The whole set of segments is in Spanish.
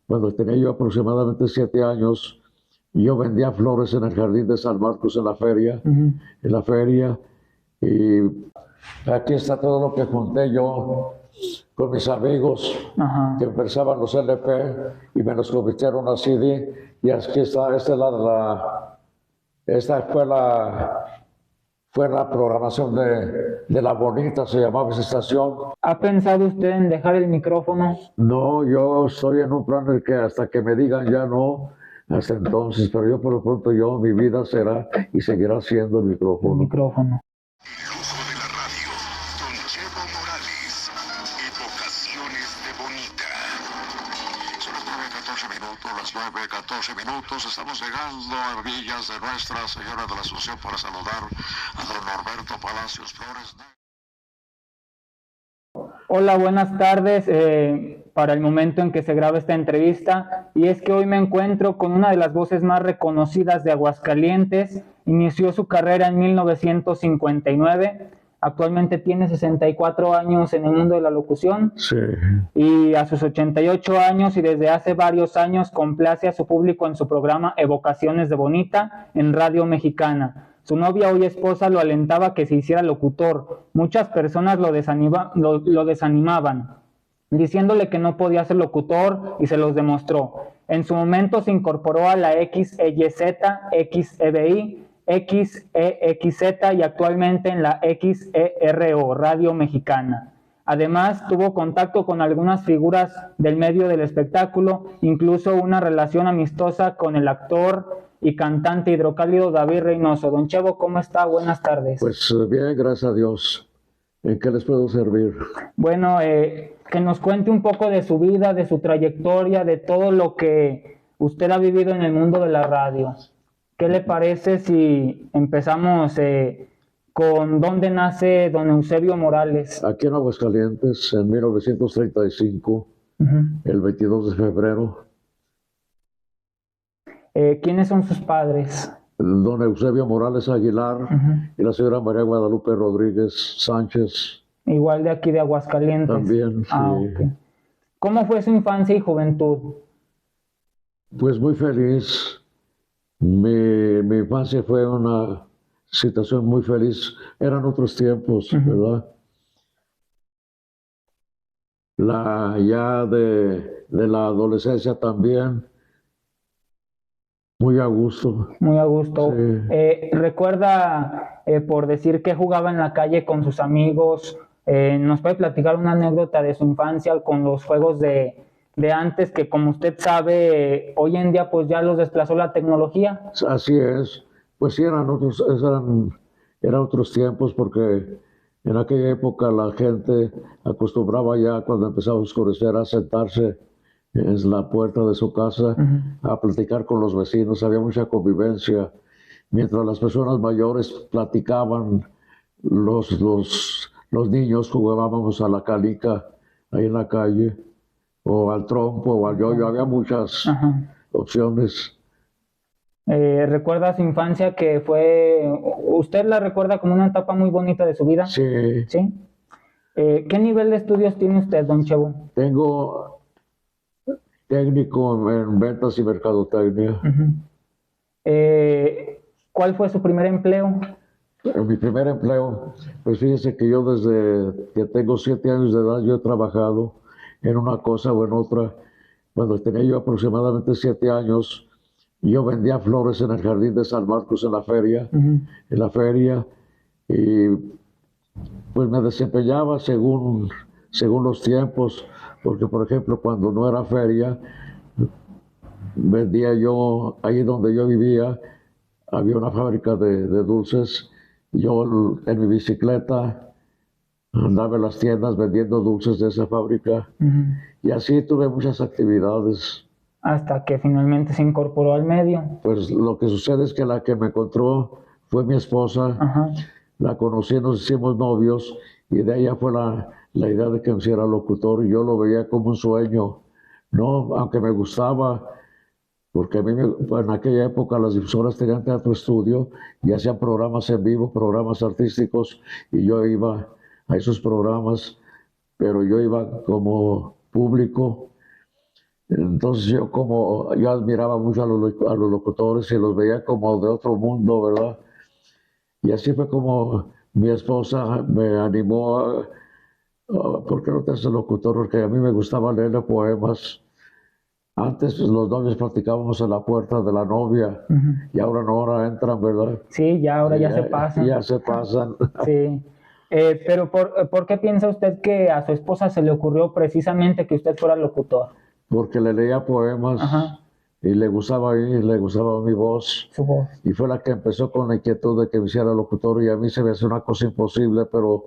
Cuando tenía yo aproximadamente 7 años, yo vendía flores en el jardín de San Marcos en la feria, y aquí está todo lo que junté yo con mis amigos Ajá. que empezaban los LP y me los convirtieron a CD. Y aquí está, esta fue la programación de La Bonita, se llamaba esa estación. ¿Ha pensado usted en dejar el micrófono? No, yo estoy en un plan en el que hasta que me digan ya no, hasta entonces, pero yo por lo pronto mi vida será y seguirá siendo el El micrófono. micrófono. El lujo de la radio, con Chevo Morales, Evocaciones de Bonita. Son las 9:14 minutos, las 9:14 minutos. Estamos llegando a Villas de Nuestra Señora de la Asunción para saludar a don Norberto Palacios Flores. Hola, buenas tardes. Para el momento en que se graba esta entrevista, y es que hoy me encuentro con una de las voces más reconocidas de Aguascalientes. Inició su carrera en 1959, actualmente tiene 64 años en el mundo de la locución. Sí. Y a sus 88 años y desde hace varios años complace a su público en su programa Evocaciones de Bonita en Radio Mexicana. Su novia, hoy esposa, lo alentaba a que se hiciera locutor. Muchas personas lo desanimaban, diciéndole que no podía ser locutor, y se los demostró. En su momento se incorporó a la XEYZ, XEBI, XEXZ y actualmente en la XERO, Radio Mexicana. Además, tuvo contacto con algunas figuras del medio del espectáculo, incluso una relación amistosa con el actor y cantante hidrocálido David Reynoso. Don Chevo, ¿cómo está? Buenas tardes. Pues bien, gracias a Dios. ¿En qué les puedo servir? Bueno, que nos cuente un poco de su vida, de su trayectoria, de todo lo que usted ha vivido en el mundo de la radio. ¿Qué le parece si empezamos con dónde nace don Eusebio Morales? Aquí en Aguascalientes, en 1935, el 22 de febrero. ¿Quiénes son sus padres? Don Eusebio Morales Aguilar y la señora María Guadalupe Rodríguez Sánchez. Igual de aquí de Aguascalientes. También, sí. Okay. ¿Cómo fue su infancia y juventud? Pues muy feliz. Mi infancia fue una situación muy feliz. Eran otros tiempos, ¿verdad? Ya de la adolescencia también. Muy a gusto. Muy a gusto. Sí. ¿Recuerda, por decir, que jugaba en la calle con sus amigos? ¿Nos puede platicar una anécdota de su infancia con los juegos de antes, que como usted sabe, hoy en día pues ya los desplazó la tecnología? Así es. Pues sí, eran otros tiempos, porque en aquella época la gente acostumbraba ya, cuando empezaba a oscurecer, a sentarse en la puerta de su casa a platicar con los vecinos. Había mucha convivencia. Mientras las personas mayores platicaban, los niños jugábamos a la canica ahí en la calle, o al trompo, o al yoyo. Había muchas opciones. ¿Recuerda su infancia, que usted la recuerda como una etapa muy bonita de su vida? Sí. ¿Sí? ¿Qué nivel de estudios tiene usted, don Chevo? Tengo técnico en ventas y mercadotecnia. ¿Cuál fue su primer empleo? Mi primer empleo, pues fíjese que yo desde que tengo 7 años de edad, yo he trabajado en una cosa o en otra. Cuando tenía yo aproximadamente 7 años, yo vendía flores en el jardín de San Marcos en la feria, y pues me desempeñaba según los tiempos, porque por ejemplo cuando no era feria, vendía yo, ahí donde yo vivía, había una fábrica de dulces. Yo en mi bicicleta andaba en las tiendas vendiendo dulces de esa fábrica, y así tuve muchas actividades. Hasta que finalmente se incorporó al medio. Pues lo que sucede es que la que me encontró fue mi esposa. La conocí, nos hicimos novios, y de ella fue la idea de que me hiciera locutor, y yo lo veía como un sueño, ¿no? Aunque me gustaba, porque a mí en aquella época las difusoras tenían teatro estudio y hacían programas en vivo, programas artísticos, y yo iba a esos programas, pero yo iba como público. Entonces yo admiraba mucho a los locutores y los veía como de otro mundo, ¿verdad? Y así fue como mi esposa me animó ¿por qué no te haces locutor? Porque a mí me gustaba leerle poemas. Antes los novios practicábamos en la puerta de la novia y ahora no, ahora entran, ¿verdad? Sí, ya ahora ya se pasan. Ya se pasan. Sí. Pero ¿por qué piensa usted que a su esposa se le ocurrió precisamente que usted fuera locutor? Porque le leía poemas Ajá, y le gustaba mi voz. su voz. Y fue la que empezó con la inquietud de que me hiciera locutor y a mí se me hace una cosa imposible, pero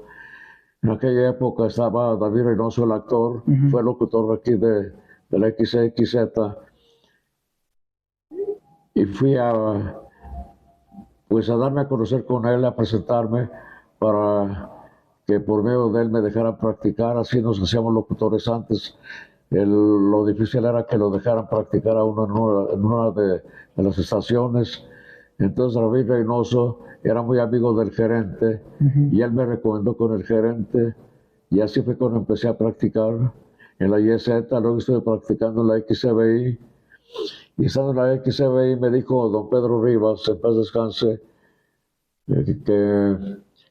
en aquella época estaba David Reynoso, el actor, fue locutor aquí de la XXZ y fui pues a darme a conocer con él, a presentarme para que por medio de él me dejaran practicar, así nos hacíamos locutores antes. Lo difícil era que lo dejaran practicar a uno en una de las estaciones. Entonces David Reynoso era muy amigo del gerente y él me recomendó con el gerente y así fue cuando empecé a practicar en la YZ, luego estuve practicando en la XCBI y estando en la XCBI me dijo don Pedro Rivas, en paz descanse, porque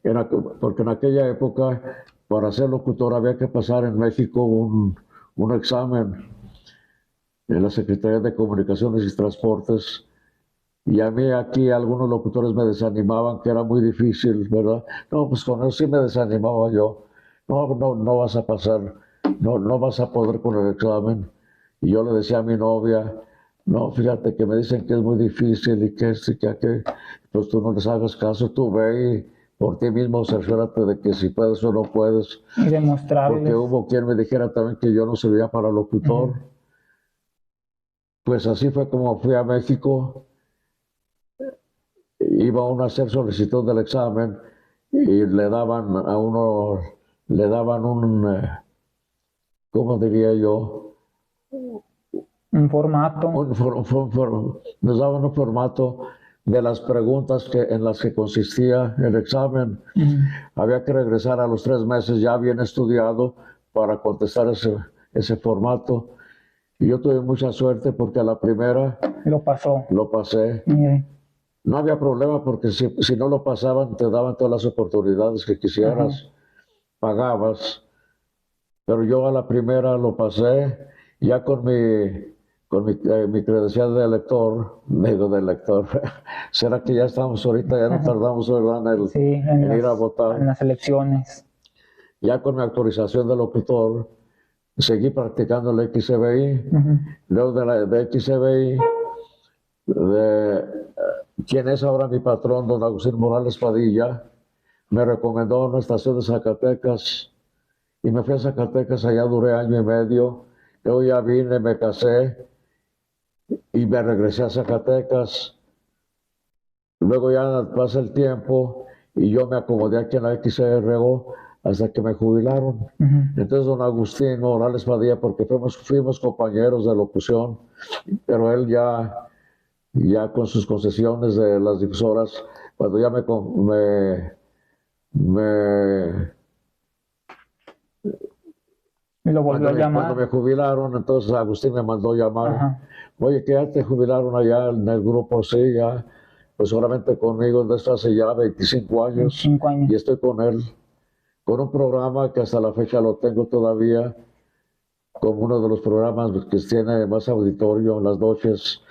en aquella época para ser locutor había que pasar en México un examen en la Secretaría de Comunicaciones y Transportes. Y a mí aquí algunos locutores me desanimaban, que era muy difícil, ¿verdad? No, pues con eso sí me desanimaba yo. No vas a pasar, no vas a poder con el examen. Y yo le decía a mi novia, no, fíjate que me dicen que es muy difícil y que esto y que aquello. Pues tú no les hagas caso, tú ve y por ti mismo cerciórate de que si puedes o no puedes. Y demostrarles. Porque hubo quien me dijera también que yo no servía para locutor. Pues así fue como fui a México. Iba uno a hacer solicitud del examen y le daban a uno, le daban ¿cómo diría yo? Un formato. Nos daban un formato de las preguntas en las que consistía el examen. Había que regresar a los 3 meses ya bien estudiado para contestar ese formato. Y yo tuve mucha suerte porque a la primera Lo pasó. lo pasé. Mire. No había problema porque si no lo pasaban te daban todas las oportunidades que quisieras, pagabas. Pero yo a la primera lo pasé ya con mi credencial de lector, digo de lector. ¿Será que ya estamos ahorita, ya no tardamos, ¿verdad? Sí, en ir a votar? En las elecciones. Ya con mi autorización de locutor, seguí practicando el XCBI. Luego de XCBI, quien es ahora mi patrón, don Agustín Morales Padilla, me recomendó una estación de Zacatecas y me fui a Zacatecas, allá duré 1 año y medio, luego ya vine, me casé y me regresé a Zacatecas, luego ya pasa el tiempo y yo me acomodé aquí en la XRO hasta que me jubilaron. Entonces don Agustín Morales Padilla, porque fuimos compañeros de locución, pero él ya con sus concesiones de las difusoras, cuando ya lo volvió a llamar. Cuando me jubilaron, entonces Agustín me mandó llamar. Oye, que ya te jubilaron allá en el grupo, sí, ya. Pues solamente conmigo desde hace ya 25 años. 25 años. Y estoy con él, con un programa que hasta la fecha lo tengo todavía, como uno de los programas que tiene más auditorio en las noches.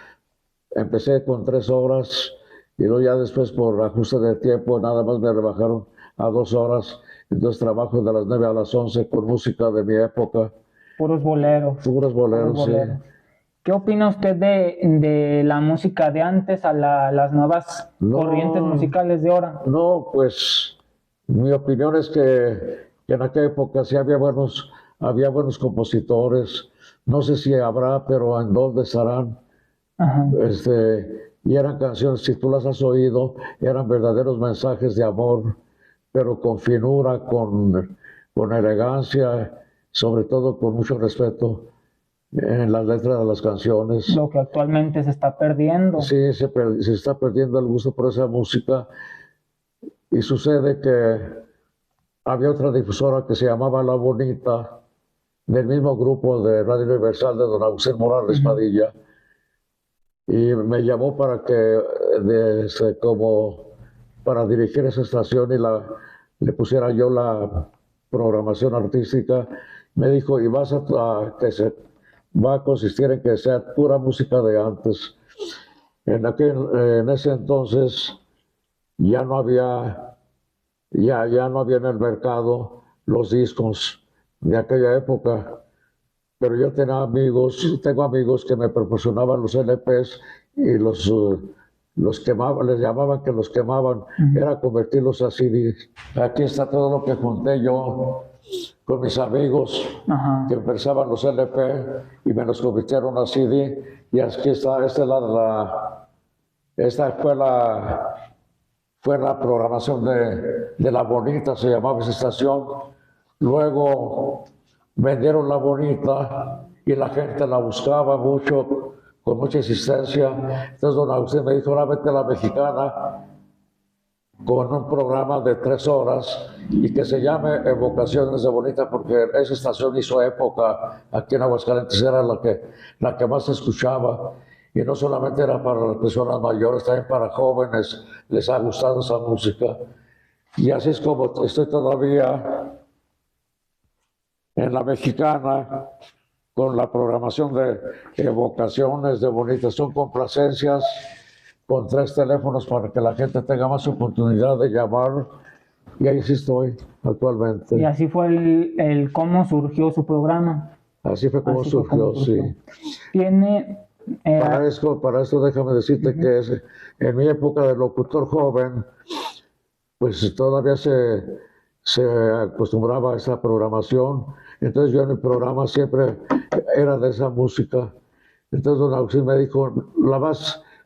Empecé con 3 horas y luego ya después por ajuste de tiempo nada más me rebajaron a 2 horas. Entonces trabajo de las 9 a las 11 con música de mi época. Puros boleros. Puros boleros, sí. ¿Qué opina usted de la música de antes a las nuevas corrientes musicales de ahora? No, pues mi opinión es que en aquella época sí había buenos compositores. No sé si habrá, pero en dónde estarán. Y eran canciones, si tú las has oído, eran verdaderos mensajes de amor, pero con finura, con elegancia, sobre todo con mucho respeto en las letras de las canciones. Lo que actualmente se está perdiendo. Sí, se está perdiendo el gusto por esa música. Y sucede que había otra difusora que se llamaba La Bonita, del mismo grupo de Radio Universal de don Agustín Morales Padilla, y me llamó para que, como para dirigir esa estación y le pusiera yo la programación artística. Me dijo, y va a consistir en que sea pura música de antes. En ese entonces ya no había en el mercado los discos de aquella época, pero yo tengo amigos que me proporcionaban los LPs y los quemaban, les llamaban que los quemaban, era convertirlos a CDs. Aquí está todo lo que junté yo con mis amigos que empezaban los LP y me los convirtieron a CD, y aquí está, esta fue la programación de La Bonita, se llamaba esa estación. Luego vendieron La Bonita y la gente la buscaba mucho, con mucha insistencia. Entonces don Agustín me dijo, ahora vete a La Mexicana con un programa de 3 horas y que se llame Evocaciones de Bonita, porque esa estación hizo época aquí en Aguascalientes, era la que más se escuchaba. Y no solamente era para las personas mayores, también para jóvenes les ha gustado esa música. Y así es como estoy todavía en La Mexicana con la programación de Evocaciones de Bonita. Son complacencias con 3 teléfonos para que la gente tenga más oportunidad de llamar. Y ahí sí estoy actualmente. Y así fue el cómo surgió su programa. Así fue como surgió, sí. Tiene... Para esto déjame decirte que en mi época de locutor joven, pues todavía se acostumbraba a esa programación. Entonces yo en el programa siempre era de esa música. Entonces don Agustín me dijo,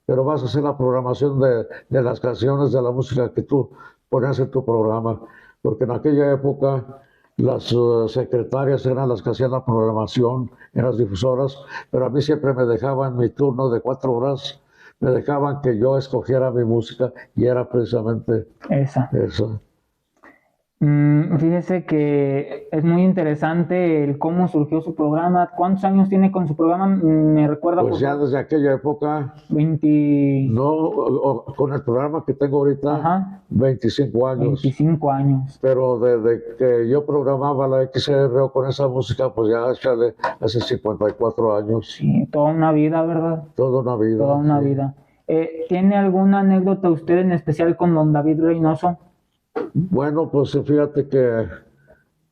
pero vas a hacer la programación de las canciones, de la música que tú ponías en tu programa. Porque en aquella época las secretarias eran las que hacían la programación en las difusoras, pero a mí siempre me dejaban mi turno de 4 horas, me dejaban que yo escogiera mi música y era precisamente esa. Fíjese que es muy interesante el cómo surgió su programa. ¿Cuántos años tiene con su programa? ¿Me recuerda? Pues ya desde aquella época. 20... No, con el programa que tengo ahorita, 25 años. 25 años. Pero desde que yo programaba la XR con esa música, pues ya hace 54 años. Sí, toda una vida, ¿verdad? Toda una vida. Toda una vida. ¿Tiene alguna anécdota usted en especial con don David Reynoso? Bueno, pues fíjate que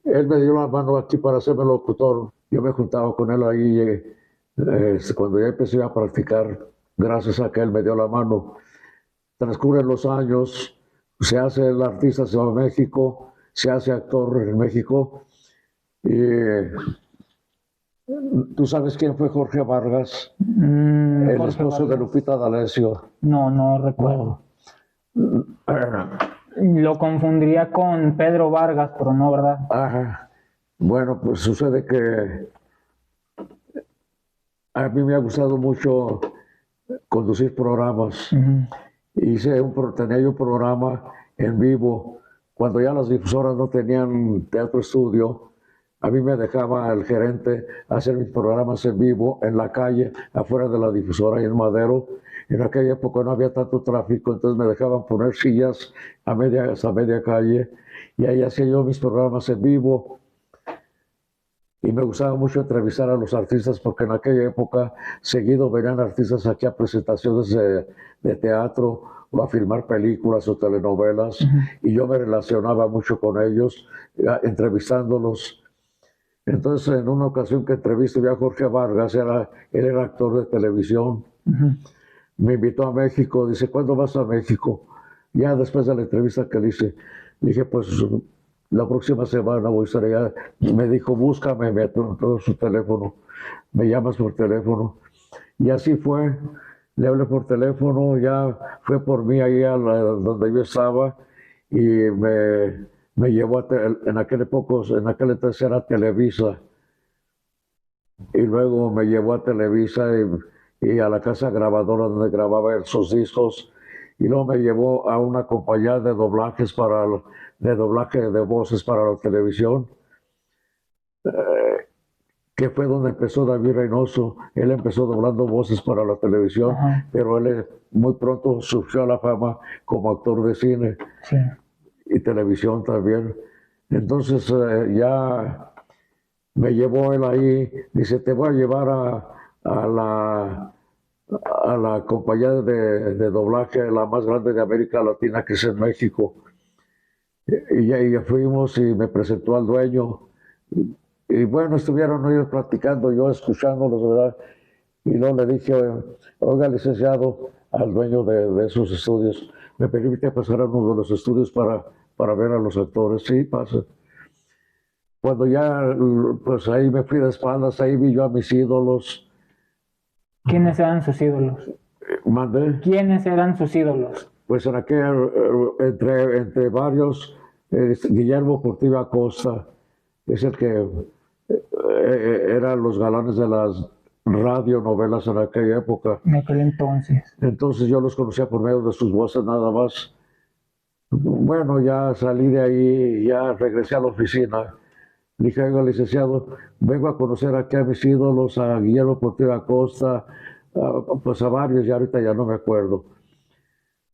él me dio la mano aquí para hacerme locutor. Yo me juntaba con él ahí cuando ya empecé a practicar, gracias a que él me dio la mano. Transcurren los años, se hace el artista, se va a México, se hace actor en México. Y ¿tú sabes quién fue Jorge Vargas? El esposo de Lupita D'Alessio. No recuerdo. Lo confundiría con Pedro Vargas, pero no, ¿verdad? Ajá. Bueno, pues sucede que a mí me ha gustado mucho conducir programas. Tenía yo un programa en vivo. Cuando ya las difusoras no tenían teatro estudio, a mí me dejaba el gerente hacer mis programas en vivo en la calle, afuera de la difusora y en Madero. En aquella época no había tanto tráfico, entonces me dejaban poner sillas hasta media calle, y ahí hacía yo mis programas en vivo. Y me gustaba mucho entrevistar a los artistas, porque en aquella época seguido venían artistas aquí a presentaciones de teatro o a filmar películas o telenovelas, y yo me relacionaba mucho con ellos, entrevistándolos. Entonces, en una ocasión que entrevisté a Jorge Vargas, él era actor de televisión, me invitó a México. Dice, ¿cuándo vas a México? Ya después de la entrevista que le hice, dije, pues la próxima semana voy a estar allá. Me dijo, búscame, me apuntó su teléfono, me llamas por teléfono. Y así fue, le hablé por teléfono, ya fue por mí ahí donde yo estaba, y me llevó en aquel entonces era Televisa, y luego me llevó a Televisa y a la casa grabadora donde grababa sus discos, y luego me llevó a una compañía de doblajes de doblaje de voces para la televisión, que fue donde empezó David Reynoso. Él empezó doblando voces para la televisión, Ajá. pero él muy pronto surgió a la fama como actor de cine Sí. y televisión también. Entonces ya me llevó él ahí, dice, te voy a llevar a la, a la compañía de doblaje, la más grande de América Latina, que es en México. Y ya fuimos y me presentó al dueño. Y bueno, estuvieron ellos platicando, yo escuchándolos, ¿verdad? Y luego le dije, oiga, licenciado, al dueño de esos estudios, ¿me permite pasar a uno de los estudios para ver a los actores? Sí, pasa. Cuando ya, pues ahí me fui de espaldas, ahí vi yo a mis ídolos. ¿Quiénes eran sus ídolos? Mandé, ¿Quiénes eran sus ídolos? pues en aquel, entre varios, Guillermo Portillo Acosta, es el que eran los galanes de las radionovelas en aquella época. En aquel entonces. Entonces yo los conocía por medio de sus voces nada más. Bueno, ya salí de ahí, ya regresé a la oficina. Dije, oiga, licenciado, vengo a conocer aquí a mis ídolos, a Guillermo Portillo Acosta, pues a varios, y ahorita ya no me acuerdo.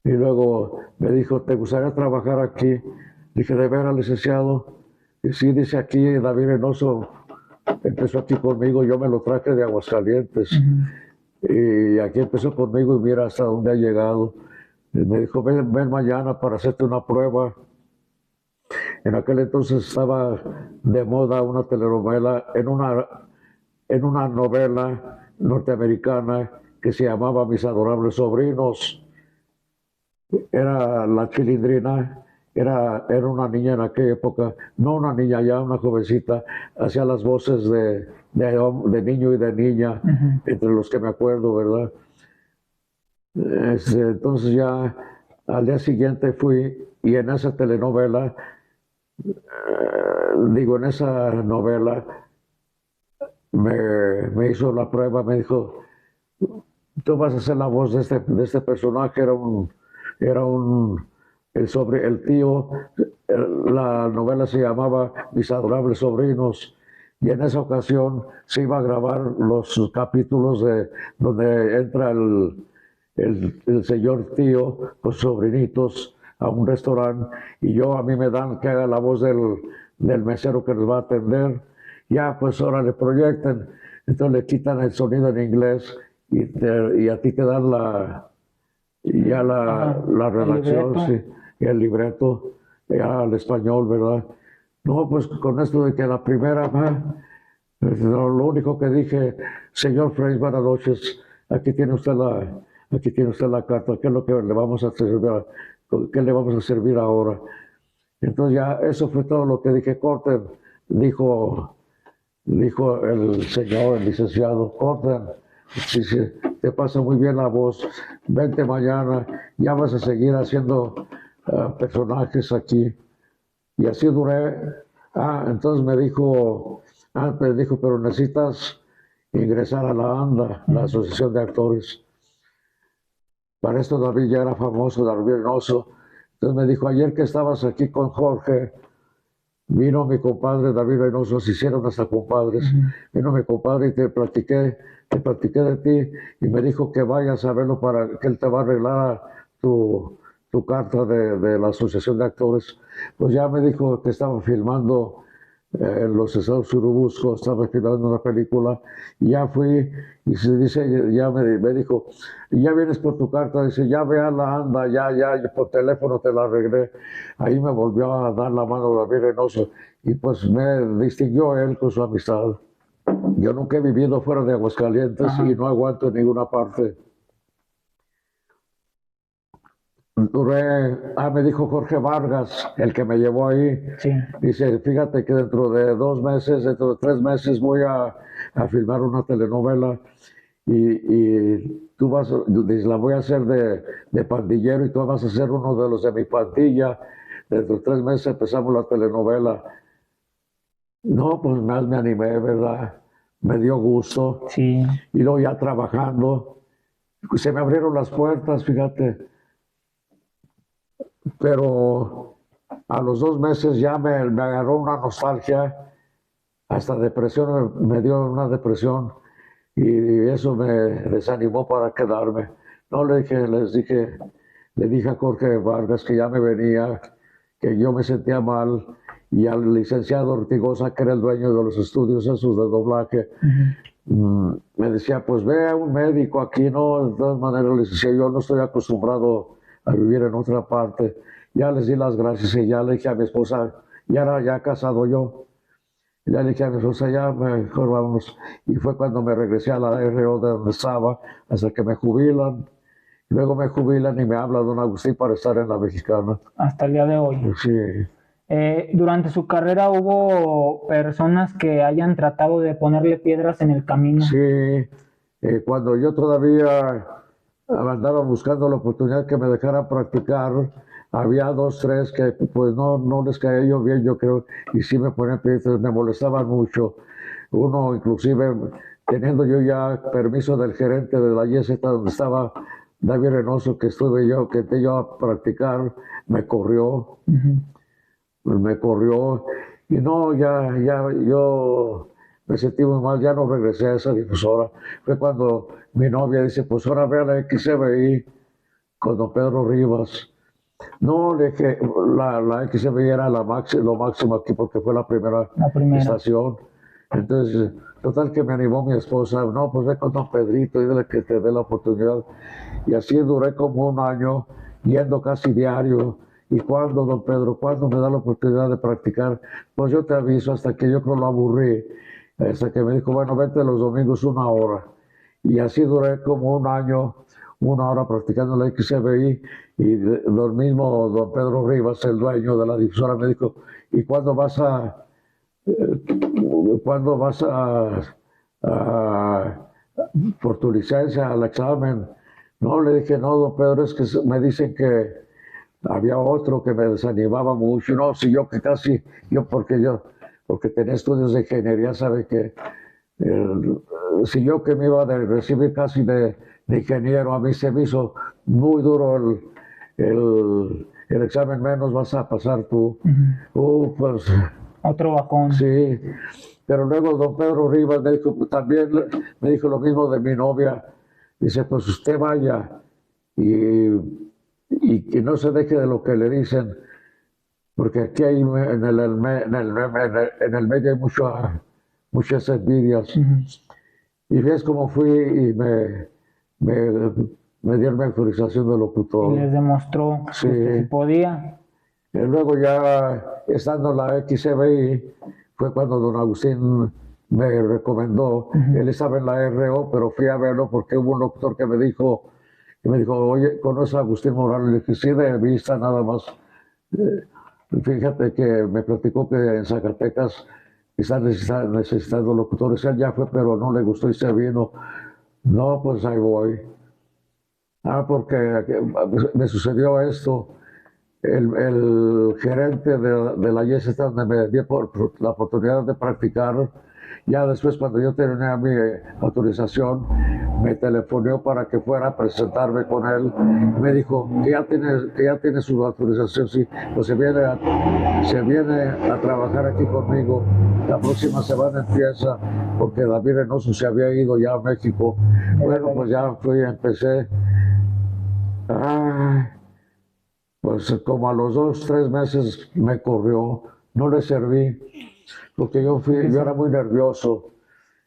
Y luego me dijo, ¿te gustaría trabajar aquí? Dije, ¿de veras, licenciado? Y sí, dice aquí, David Reynoso empezó aquí conmigo, yo me lo traje de Aguascalientes. Y aquí empezó conmigo y mira hasta dónde ha llegado. Y me dijo, ven mañana para hacerte una prueba. En aquel entonces estaba de moda una telenovela, en una novela norteamericana que se llamaba Mis Adorables Sobrinos. Era la Chilindrina, era una niña en aquella época, no una niña ya, una jovencita, hacía las voces de niño y de niña, entre los que me acuerdo, ¿verdad? Entonces ya al día siguiente fui y en esa telenovela, en esa novela me hizo la prueba, me dijo, tú vas a ser la voz de este personaje, el tío, la novela se llamaba Mis Adorables Sobrinos, y en esa ocasión se iba a grabar los capítulos de donde entra el señor tío con sobrinitos a un restaurante, y a mí me dan que haga la voz del mesero que nos va a atender. Ya, pues ahora le proyectan, entonces le quitan el sonido en inglés y a ti te dan la redacción, sí, y el libreto ya al español, ¿verdad? No, pues con esto de que la primera, lo único que dije, señor Frey, buenas noches, aquí tiene usted la carta, ¿qué es lo que le vamos a servir? ¿Qué le vamos a servir ahora? Entonces ya eso fue todo lo que dije. Corten, dijo el señor, el licenciado, corten, si te pasa muy bien la voz, vente mañana, ya vas a seguir haciendo personajes aquí. Y así duré. Entonces me dijo, pero necesitas ingresar a la ANDA, la Asociación de Actores. Para esto David ya era famoso, David Reynoso. Entonces me dijo, ayer que estabas aquí con Jorge, vino mi compadre David Reynoso, se hicieron hasta compadres. Vino mi compadre y te platiqué de ti y me dijo que vayas a verlo para que él te va a arreglar tu carta de la Asociación de Actores. Pues ya me dijo que estaba filmando en los estados Urubusco, estaba filmando una película, y ya fui, y se dice, ya me dijo, ya vienes por tu carta, dice, ya ve a la ANDA, ya, por teléfono te la arreglé. Ahí me volvió a dar la mano David Reynoso, y pues me distinguió él con su amistad. Yo nunca he vivido fuera de Aguascalientes y no aguanto en ninguna parte. Me dijo Jorge Vargas, el que me llevó ahí, Sí. dice, fíjate que dentro de 2 meses, dentro de 3 meses voy a filmar una telenovela y tú la voy a hacer de pandillero y tú vas a ser uno de los de mi pandilla. Dentro de 3 meses empezamos la telenovela. No, pues más me animé, ¿verdad? Me dio gusto. Sí. Y luego ya trabajando, se me abrieron las puertas, fíjate. Pero a los 2 meses ya me agarró una nostalgia hasta depresión me dio una depresión y eso me desanimó para quedarme. No le dije a Jorge Vargas que ya me venía, que yo me sentía mal y al licenciado Ortigosa, que era el dueño de los estudios esos de doblaje, me decía, pues ve a un médico aquí, ¿no? De todas maneras, les decía, yo no estoy acostumbrado a vivir en otra parte. Ya les di las gracias y ya le dije a mi esposa, ya era ya casado yo, ya le dije a mi esposa, ya mejor vámonos. Y fue cuando me regresé a la RO de donde estaba, hasta que me jubilan. Luego me jubilan y me habla don Agustín para estar en la Mexicana. Hasta el día de hoy. Sí. Durante su carrera hubo personas que hayan tratado de ponerle piedras en el camino. Sí, cuando yo todavía andaba buscando la oportunidad que me dejaran practicar, había dos, tres que pues no les caía yo bien, yo creo, y sí me ponían piedras, me molestaban mucho. Uno inclusive, teniendo yo ya permiso del gerente de la YZ donde estaba David Reynoso, que entré yo a practicar, me corrió. Me corrió y no, yo me sentí muy mal, ya no regresé a esa difusora. Fue cuando mi novia dice, pues ahora ve a la XBI con don Pedro Rivas. No, le dije, la XBI era lo máximo aquí porque fue la primera estación. Entonces, total que me animó mi esposa, no, pues ve con don Pedrito y dile que te dé la oportunidad. Y así duré como un año, yendo casi diario. ¿Y cuándo, don Pedro? ¿Cuándo me da la oportunidad de practicar? Pues yo te aviso, hasta que yo creo lo aburrí. Hasta que me dijo, bueno, vete los domingos 1 hora. Y así duré como un año, 1 hora practicando la XBI. Y lo mismo don Pedro Rivas, el dueño de la difusora, me dijo, ¿y cuándo vas por tu licencia al examen? No, le dije, no, don Pedro, es que me dicen que había otro que me desanimaba mucho, no, si yo que casi, porque tenía estudios de ingeniería, sabe que si yo que me iba a recibir casi de ingeniero, a mí se me hizo muy duro el examen, menos vas a pasar tú. Pues otro bajón. Sí, pero luego don Pedro Rivas también me dijo lo mismo de mi novia, dice, pues usted vaya y que no se deje de lo que le dicen, porque aquí hay, en el medio hay muchas envidias. Y ves cómo fui y me dieron mi autorización de locutor. Y les demostró que podía. Y luego ya estando en la XBI, fue cuando don Agustín me recomendó. Él estaba en la RO, pero fui a verlo porque hubo un doctor que me dijo, oye, ¿conoces a Agustín Morales? Le dije, sí, de vista nada más. Fíjate que me platicó que en Zacatecas están necesitando locutores. Él ya fue, pero no le gustó y se vino. No, pues ahí voy. Porque me sucedió esto. El gerente de la YES, donde me dio la oportunidad de practicar, ya después cuando yo tenía mi autorización, me telefonó para que fuera a presentarme con él. Me dijo que ya tiene su autorización, sí, pues se viene a trabajar aquí conmigo. La próxima semana empieza, porque David Reynoso se había ido ya a México. Bueno, pues ya empecé. Pues como a los 2, 3 meses me corrió, no le serví, porque yo era muy nervioso.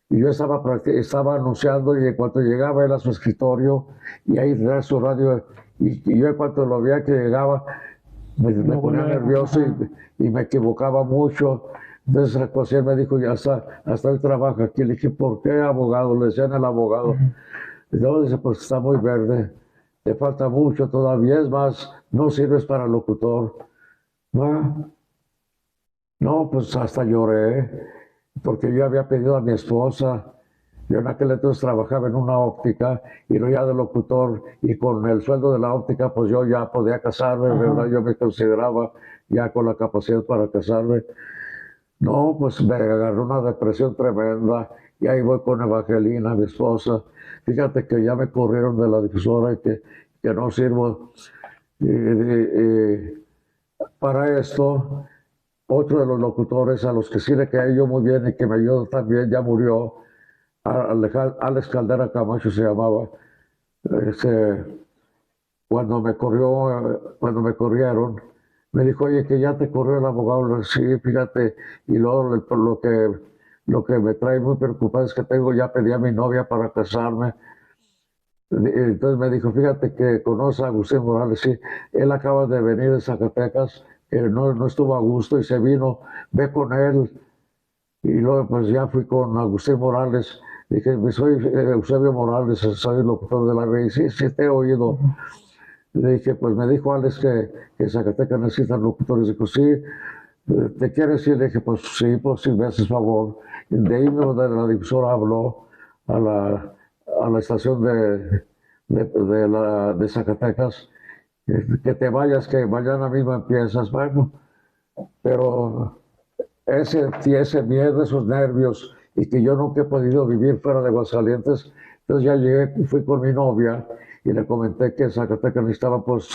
Y yo estaba anunciando y en cuanto llegaba él a su escritorio y ahí tenía su radio y yo en cuanto lo veía que llegaba me ponía nervioso y me equivocaba mucho. Entonces pues, él me dijo, ya hasta hoy trabaja aquí. Le dije, ¿por qué abogado? Le decían el abogado. Y luego dice, pues está muy verde, te falta mucho todavía, es más, no sirves para locutor. No, pues hasta lloré, porque yo había pedido a mi esposa. Yo en aquel entonces trabajaba en una óptica y no ya de locutor, y con el sueldo de la óptica, pues yo ya podía casarme, ¿verdad? Yo me consideraba ya con la capacidad para casarme. No, pues me agarró una depresión tremenda y ahí voy con Evangelina, mi esposa. Fíjate que ya me corrieron de la difusora y que no sirvo para esto. otro de los locutores a los que sí le caí yo muy bien y que me ayudó también, ya murió, Alex Caldera Camacho se llamaba. Ese, cuando me corrieron, me dijo, oye, que ya te corrió el abogado. Le dije, sí, fíjate, y luego lo que me trae muy preocupado es que ya pedí a mi novia para casarme. Entonces me dijo, fíjate que conoce a Agustín Morales, sí, él acaba de venir de Zacatecas, no estuvo a gusto y se vino, ve con él. Y luego pues ya fui con Agustín Morales, dije, soy Eusebio Morales, soy el locutor de la RI, sí, sí te he oído. Le dije, pues me dijo Alex que Zacatecas necesitan locutores. Dijo, sí, ¿te quieres ir? Le dije, pues sí, me haces favor. Y de ahí mismo de la difusora habló a la estación de Zacatecas, que te vayas, que mañana mismo empiezas. Bueno, pero ese miedo, esos nervios, y que yo nunca he podido vivir fuera de Aguascalientes, entonces ya llegué, fui con mi novia y le comenté que Zacatecas necesitaba, pues,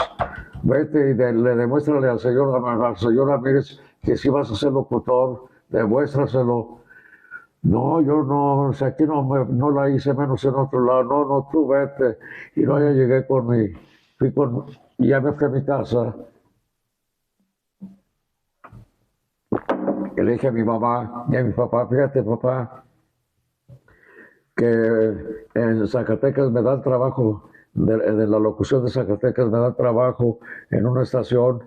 vete y le demuéstrale al señor Ramírez que si vas a ser locutor, demuéstraselo. No, yo no, o sea, aquí no la hice menos en otro lado, no, tú vete. Y luego ya llegué y ya me fui a mi casa. Y le dije a mi mamá y a mi papá, fíjate papá, que en Zacatecas me dan trabajo, de la locución de Zacatecas me dan trabajo en una estación,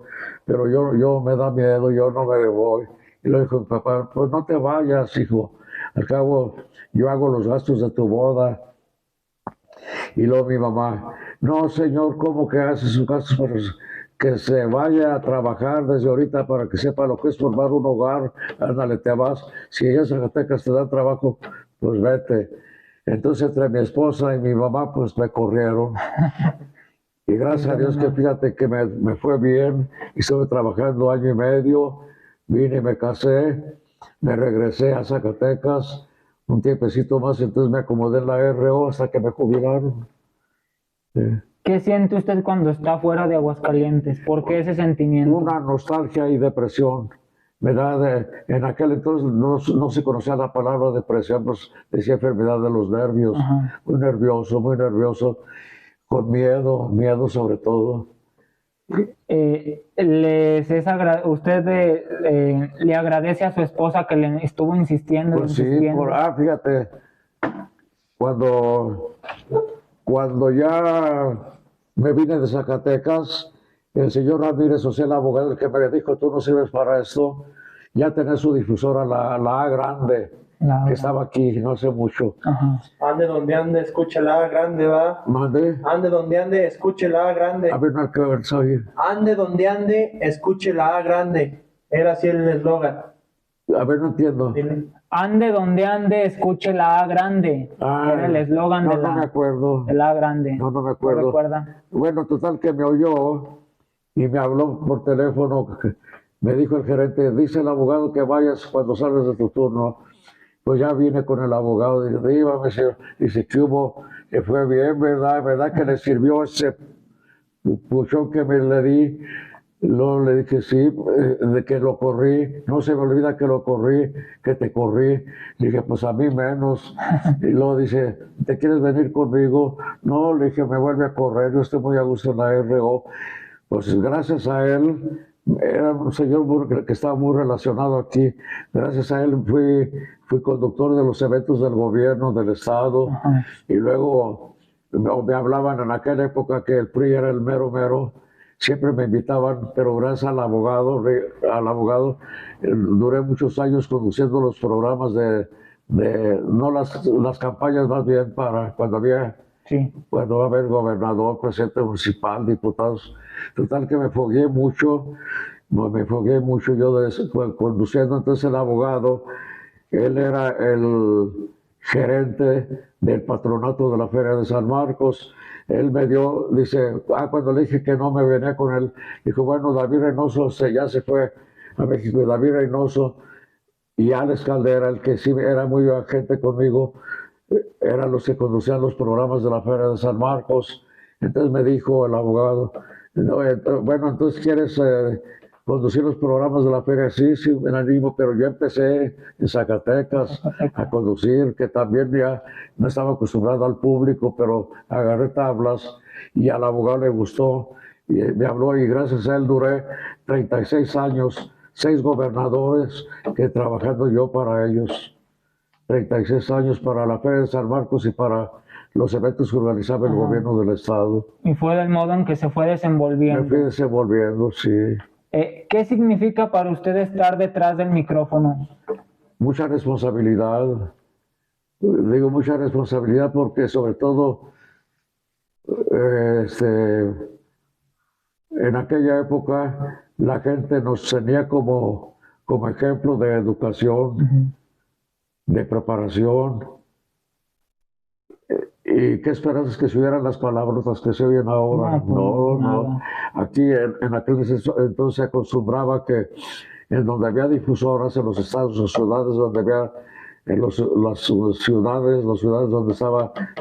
pero yo me da miedo, yo no me voy. Y le dijo mi papá, pues no te vayas, hijo, al cabo yo hago los gastos de tu boda. Y luego mi mamá, no señor, ¿cómo que hace sus gastos para que se vaya a trabajar desde ahorita para que sepa lo que es formar un hogar? Ándale, te vas. Si ella en Zacatecas te da trabajo, pues vete. Entonces entre mi esposa y mi mamá pues me corrieron. Y gracias a Dios que fíjate que me fue bien. Y estuve trabajando año y medio. Vine y me casé. Me regresé a Zacatecas un tiempecito más, entonces me acomodé en la RO hasta que me jubilaron. Sí. ¿Qué siente usted cuando está fuera de Aguascalientes? ¿Por qué ese sentimiento? Una nostalgia y depresión. En aquel entonces no se conocía la palabra depresión, pues decía enfermedad de los nervios. Ajá. Muy nervioso, con miedo sobre todo. ¿Usted le agradece a su esposa que le estuvo insistiendo? Pues insistiendo? Sí, fíjate, cuando ya me vine de Zacatecas, el señor Ramírez, o sea, el abogado, el que me dijo, tú no sirves para esto, ya tenía su difusora, la A grande, que estaba aquí no hace mucho. Ajá. Ande donde ande, escuche la A grande, ¿va? ¿Mande? Ande donde ande, escuche la A grande. A ver, no alcanzo a oír. Ande donde ande, escuche la A grande. Era así el eslogan. A ver, no entiendo. Ande donde ande, escuche la A grande. Era el eslogan no me acuerdo. De la A grande. No me acuerdo. ¿No recuerda? Bueno, total que me oyó y me habló por teléfono. Me dijo el gerente, dice el abogado que vayas cuando sales de tu turno. Pues ya vine con el abogado, dice que hubo, que fue bien, ¿verdad? Que le sirvió ese puchón que le di. Luego le dije, sí, de que lo corrí, no se me olvida que lo corrí, que te corrí. Le dije, pues a mí menos. Y luego dice, ¿te quieres venir conmigo? No, le dije, me vuelve a correr, yo estoy muy a gusto en la RO. Pues gracias a él, era un señor que estaba muy relacionado aquí, gracias a él fui conductor de los eventos del gobierno, del Estado. Ajá. Y luego me hablaban en aquella época que el PRI era el mero. Siempre me invitaban, pero gracias al abogado duré muchos años conduciendo los programas no las campañas, más bien para cuando va a haber gobernador, presidente municipal, diputados. Total que me fogueé mucho yo conduciendo. Entonces el abogado, él era el gerente del patronato de la Feria de San Marcos. Él me dice, cuando le dije que no me venía con él, dijo, bueno, David Reynoso ya se fue a México, y David Reynoso y Alex Caldera, el que sí era muy agente conmigo, eran los que conducían los programas de la Feria de San Marcos. Entonces me dijo el abogado, bueno, entonces quieres conducir los programas de la feria, sí, sí, me animo, pero yo empecé en Zacatecas a conducir, que también ya no estaba acostumbrado al público, pero agarré tablas y al abogado le gustó y me habló y gracias a él duré 36 años, 6 gobernadores que trabajando yo para ellos, 36 años para la Feria de San Marcos y para los eventos que organizaba el gobierno del estado. Y fue del modo en que se fue desenvolviendo. Me fui desenvolviendo, sí. ¿Qué significa para usted estar detrás del micrófono? Mucha responsabilidad. Digo mucha responsabilidad porque sobre todo en aquella época la gente nos tenía como ejemplo de educación, de preparación. ¿Y qué esperanzas que se oyeran las palabras que se oyen ahora? No. Aquí en aquel entonces se acostumbraba que en donde había difusoras, en los estados o ciudades donde había, en las ciudades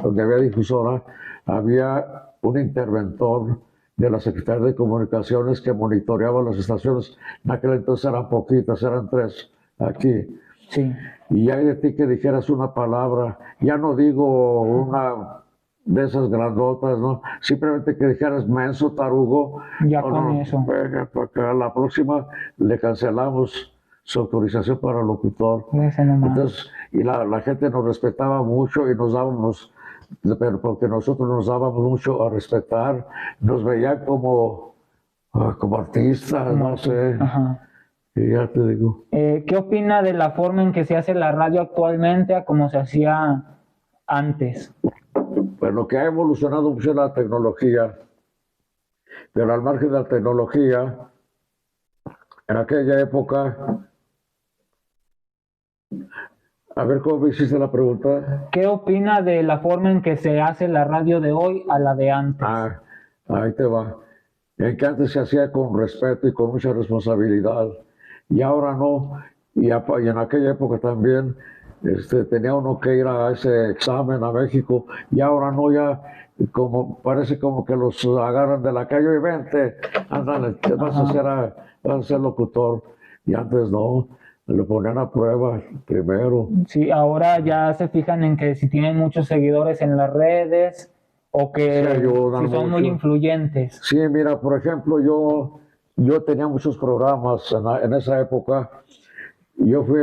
donde había difusora, había un interventor de la Secretaría de Comunicaciones que monitoreaba las estaciones. En aquel entonces eran poquitas, eran 3 aquí. Sí. Y hay de ti que dijeras una palabra, ya no digo una de esas grandotas, ¿no? Simplemente que dijeras menso, tarugo. Ya con eso. Porque a la próxima le cancelamos su autorización para locutor. Entonces, y la gente nos respetaba mucho y nos dábamos, pero porque nosotros nos dábamos mucho a respetar, nos veían como artistas, no sé. Ajá. Y ya te digo. ¿Qué opina de la forma en que se hace la radio actualmente a como se hacía antes? Pues lo que ha evolucionado mucho es la tecnología, pero al margen de la tecnología, en aquella época, a ver cómo me hiciste la pregunta. ¿Qué opina de la forma en que se hace la radio de hoy a la de antes? Ahí te va. En que antes se hacía con respeto y con mucha responsabilidad. Y ahora no, y en aquella época también tenía uno que ir a ese examen a México, y ahora no, ya parece como que los agarran de la calle y vente, ándale, vas a ser locutor, y antes no, lo ponían a prueba primero. Sí, ahora ya se fijan en que si tienen muchos seguidores en las redes, o que si son muy influyentes. Sí, mira, por ejemplo, yo tenía muchos programas en esa época. Yo fui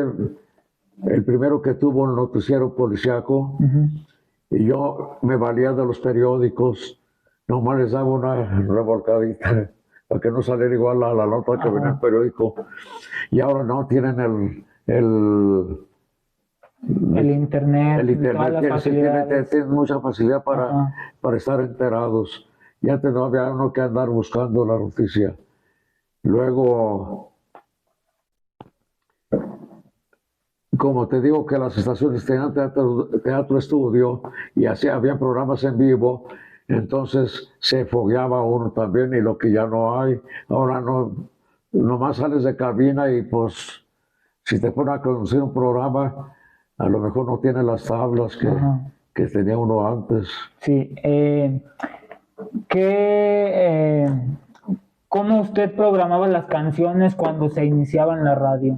el primero que tuvo un noticiero policíaco, y yo me valía de los periódicos, nomás les daba una revolcadita para que no saliera igual a la nota que venía en el periódico. Y ahora no, tienen el internet, tienen mucha facilidad para estar enterados. Y antes no había uno que andar buscando la noticia. Luego, como te digo que las estaciones tenían teatro estudio y así había programas en vivo, entonces se fogueaba uno también, y lo que ya no hay. Ahora no, nomás sales de cabina y pues si te ponen a conducir un programa, a lo mejor no tiene las tablas que tenía uno antes. Sí. ¿Cómo usted programaba las canciones cuando se iniciaba en la radio?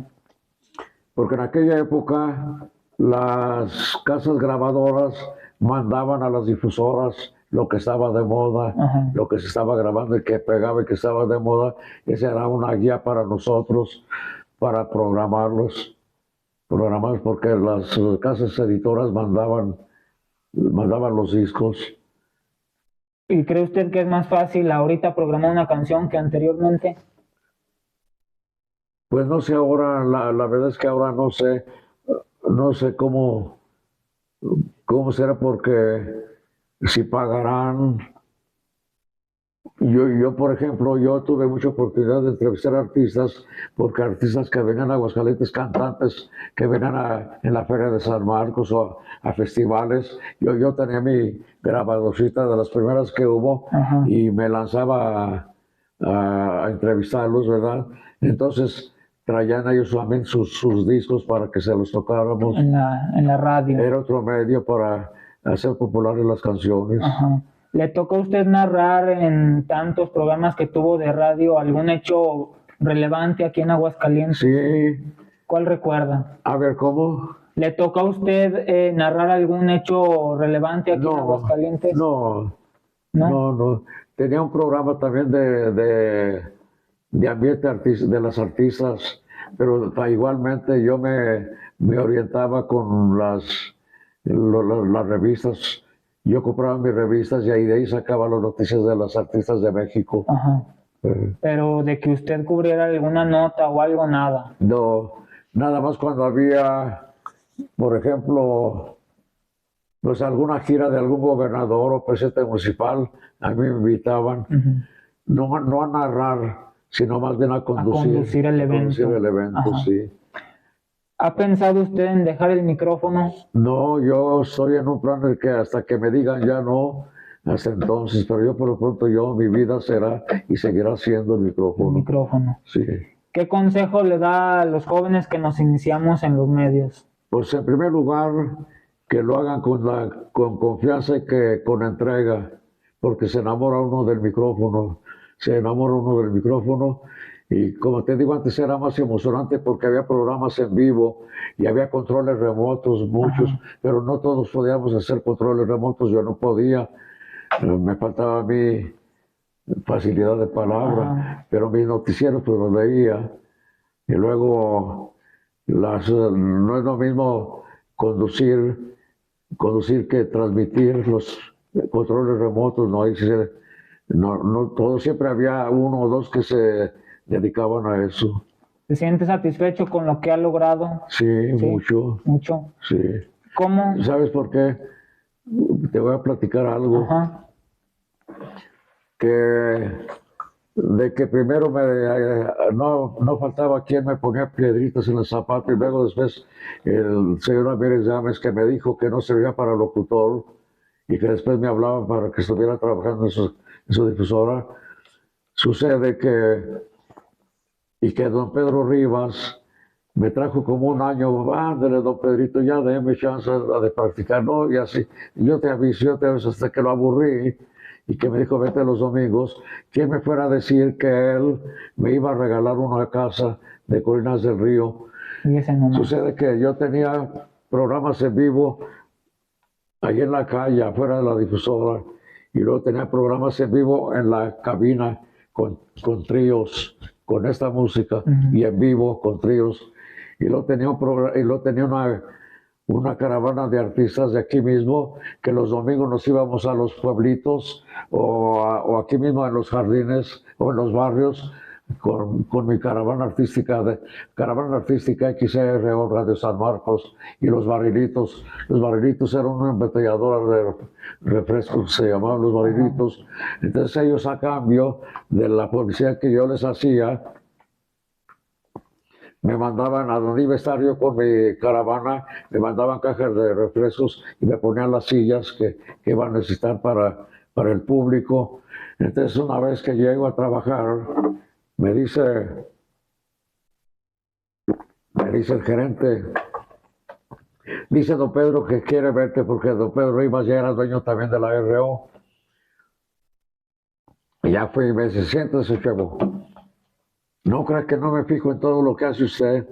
Porque en aquella época las casas grabadoras mandaban a las difusoras lo que estaba de moda, lo que se estaba grabando y que pegaba y que estaba de moda. Esa era una guía para nosotros, para programarlos, porque las casas editoras mandaban los discos. ¿Y cree usted que es más fácil ahorita programar una canción que anteriormente? Pues no sé ahora, la verdad es que ahora no sé cómo será, porque si pagarán. Yo, por ejemplo, yo tuve mucha oportunidad de entrevistar artistas, porque artistas que venían a Aguascalientes, cantantes que venían en la Feria de San Marcos o a festivales, yo tenía mi grabadorcita de las primeras que hubo y me lanzaba a entrevistarlos, ¿verdad? Entonces traían ellos también sus discos para que se los tocáramos. En la radio. Era otro medio para hacer populares las canciones. ¿Le tocó a usted narrar en tantos programas que tuvo de radio algún hecho relevante aquí en Aguascalientes? Sí, ¿Cuál recuerda? a ver, ¿cómo? ¿Le toca a usted narrar algún hecho relevante aquí en No, Aguascalientes? no, ¿No? no. Tenía un programa también de ambiente de las artistas, pero igualmente yo me orientaba con las revistas. Yo compraba mis revistas y ahí de ahí sacaba las noticias de las artistas de México. Ajá. Eh, Pero de que usted cubriera alguna nota o algo, nada. no, nada más cuando había, por ejemplo, pues alguna gira de algún gobernador o presidente municipal, a mí me invitaban, Ujú. no a narrar, sino más bien a conducir. conducir el a conducir evento. el evento, Ajá. sí. ¿Ha pensado usted en dejar el micrófono? No, yo estoy en un plan de que hasta que me digan ya no, hasta entonces, pero yo por lo pronto mi vida será y seguirá siendo el El micrófono. micrófono. Sí. ¿Qué consejo le da a los jóvenes que nos iniciamos en los medios? Pues en primer lugar, que lo hagan con confianza y que con entrega, porque se enamora uno del micrófono, y como te digo, antes era más emocionante porque había programas en vivo y había controles remotos, muchos, Ajá. pero no todos podíamos hacer controles remotos, yo no podía, me faltaba a mí facilidad de palabra, Ajá. pero mis noticieros pues los leía. Y luego, no es lo mismo conducir que transmitir los controles remotos, ¿no? Todo siempre había uno o dos que se dedicaban a eso. ¿Se siente satisfecho con lo que ha logrado? Sí, mucho, Mucho. sí. ¿Cómo? ¿Sabes por qué? Te voy a platicar algo. Ajá. De que primero no faltaba quien me ponía piedritas en el zapato y luego después el señor Ramírez Gámez que me dijo que no servía para locutor y que después me hablaban para que estuviera trabajando en su difusora. Sucede que don Pedro Rivas me trajo como un año, ándale don Pedrito, ya déme chance de practicar, ¿no? Y así, yo te aviso hasta que lo aburrí y que me dijo, vete los domingos, que me fuera a decir que él me iba a regalar una casa de Colinas del Río. Fíjese nomás. Sucede que yo tenía programas en vivo ahí en la calle, afuera de la difusora, y luego tenía programas en vivo en la cabina con tríos, con esta música, y en vivo con tríos. Y luego tenía, una caravana de artistas de aquí mismo, que los domingos nos íbamos a los pueblitos o aquí mismo en los jardines o en los barrios con mi caravana artística XR o Radio San Marcos y los barrilitos. Los barrilitos eran una embotelladora de refrescos, se llamaban los barrilitos. Entonces ellos, a cambio de la publicidad que yo les hacía, me mandaban a donde iba a estar yo con mi caravana, me mandaban cajas de refrescos y me ponían las sillas que iban a necesitar para el público. Entonces una vez que llego a trabajar, me dice el gerente, dice don Pedro que quiere verte porque don Pedro Rivas ya era dueño también de la RO. Y ya fui y me dice, siéntese, chavo. No creas que no me fijo en todo lo que hace usted.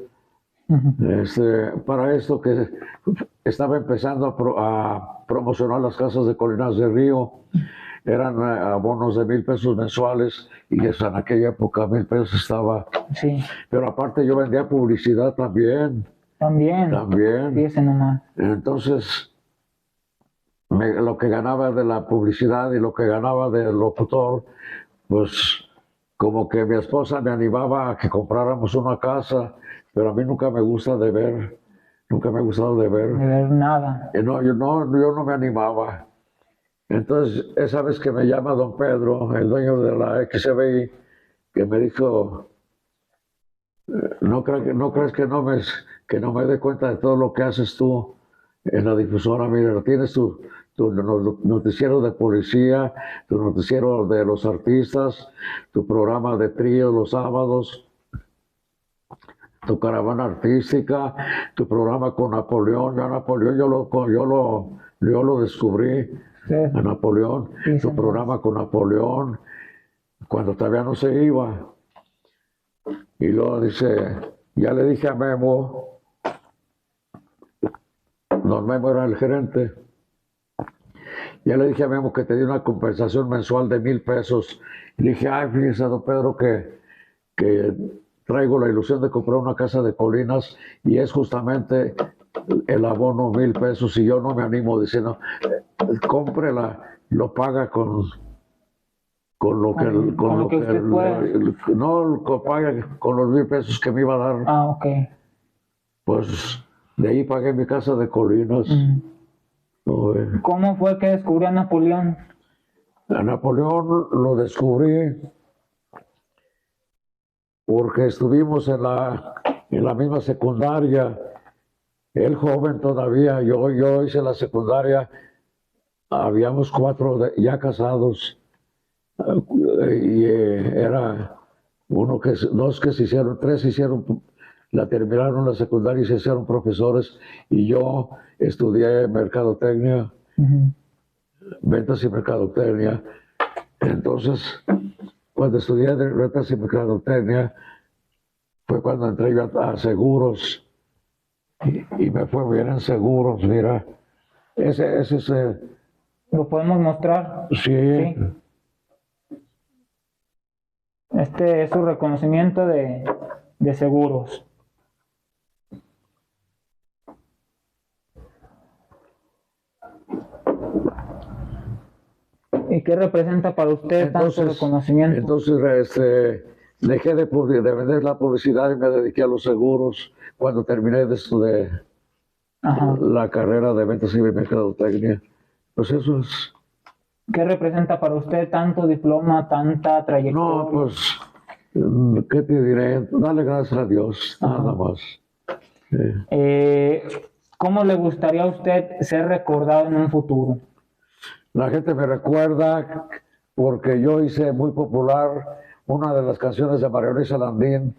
Para esto que estaba empezando a promocionar las casas de Colinas del Río, eran abonos de 1,000 pesos mensuales y en aquella época 1,000 pesos estaba. Sí. Pero aparte yo vendía publicidad también. También. Fíjese nomás. Entonces, lo que ganaba de la publicidad y lo que ganaba del locutor, pues como que mi esposa me animaba a que compráramos una casa, pero a mí nunca me gusta deber, nunca me ha gustado deber. De ver nada. No, yo no me animaba. Entonces, esa vez que me llama don Pedro, el dueño de la XBI, que me dijo, no crees que no me dé cuenta de todo lo que haces tú en la difusora. Mira, tienes tu noticiero de policía, tu noticiero de los artistas, tu programa de trío los sábados, tu caravana artística, tu programa con Napoleón. Ya Napoleón yo lo descubrí, Sí. a Napoleón, Sí, tu señor. programa con Napoleón, cuando todavía no se iba. Y luego dice, ya le dije a Memo, don Memo era el gerente, ya le dije a Memo que te di una compensación mensual de 1,000 pesos. Y le dije, ay, fíjese, don Pedro, que traigo la ilusión de comprar una casa de colinas y es justamente el abono 1,000 pesos y yo no me animo diciendo, cómprela, lo paga con lo que, con lo que usted puede. No, lo paga con los 1,000 pesos que me iba a dar. Ah, ok. Pues de ahí pagué mi casa de colinas. No, ¿Cómo fue que descubrió a Napoleón? a Napoleón lo descubrí porque estuvimos en la misma secundaria, él joven todavía, yo hice la secundaria, habíamos 4 ya casados, y era dos que se hicieron, 3 se hicieron, la terminaron la secundaria y se hicieron profesores, y yo estudié mercadotecnia, ventas y mercadotecnia. Entonces, cuando estudié ventas y mercadotecnia, fue cuando entré yo a seguros, y me fue bien en seguros, mira. Ese ¿Lo podemos mostrar? sí. Este es su reconocimiento de seguros. ¿Y qué representa para usted tanto reconocimiento? Entonces, dejé de vender la publicidad y me dediqué a los seguros cuando terminé de la carrera de ventas y mercadotecnia. Pues eso es. ¿Qué representa para usted tanto diploma, tanta trayectoria? No, pues, ¿qué te diré? Dale gracias a Dios, nada más. ¿Cómo le gustaría a usted ser recordado en un futuro? La gente me recuerda porque yo hice muy popular una de las canciones de María Luisa Landín,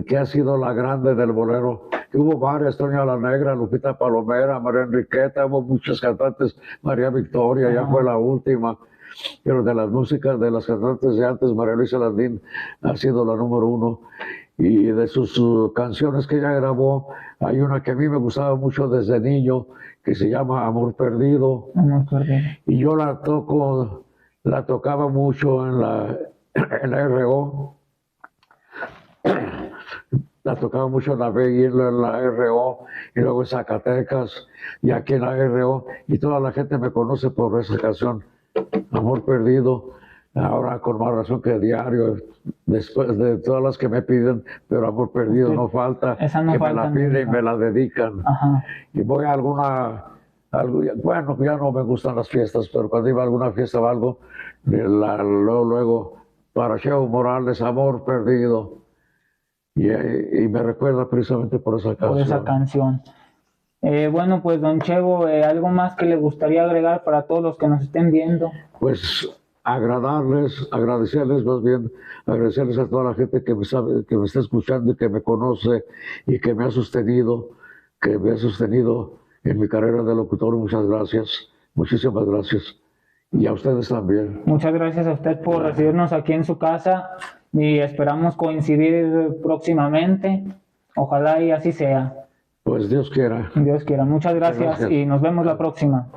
que ha sido la grande del bolero. Hubo varias, Toña la Negra, Lupita Palomera, María Enriqueta, hubo muchas cantantes, María Victoria, ya fue la última. Pero de las músicas de las cantantes de antes, María Luisa Landín ha sido la número 1. Y de sus canciones que ella grabó, hay una que a mí me gustaba mucho desde niño, que se llama Amor Perdido. Amor Perdido. Y yo la tocaba mucho en la RO. La tocaba mucho en la B y en la RO, y luego en Zacatecas, y aquí en la RO, y toda la gente me conoce por esa canción, Amor Perdido. Ahora con más razón que diario, después de todas las que me piden, pero Amor Perdido no falta, esa no que falta, me la piden y me la dedican. Y voy a bueno, ya no me gustan las fiestas, pero cuando iba a alguna fiesta o algo, luego, para Chevo Morales, Amor Perdido. Y me recuerda precisamente por esa canción. Por esa canción. Bueno, pues don Chevo, ¿algo más que le gustaría agregar para todos los que nos estén viendo? Pues agradecerles a toda la gente que me está escuchando y que me conoce y que me ha sostenido en mi carrera de locutor. Muchas gracias, muchísimas gracias. Y a ustedes también. Muchas gracias a usted por recibirnos aquí en su casa y esperamos coincidir próximamente. Ojalá y así sea. Pues Dios quiera. Dios quiera. Muchas gracias y nos vemos la próxima.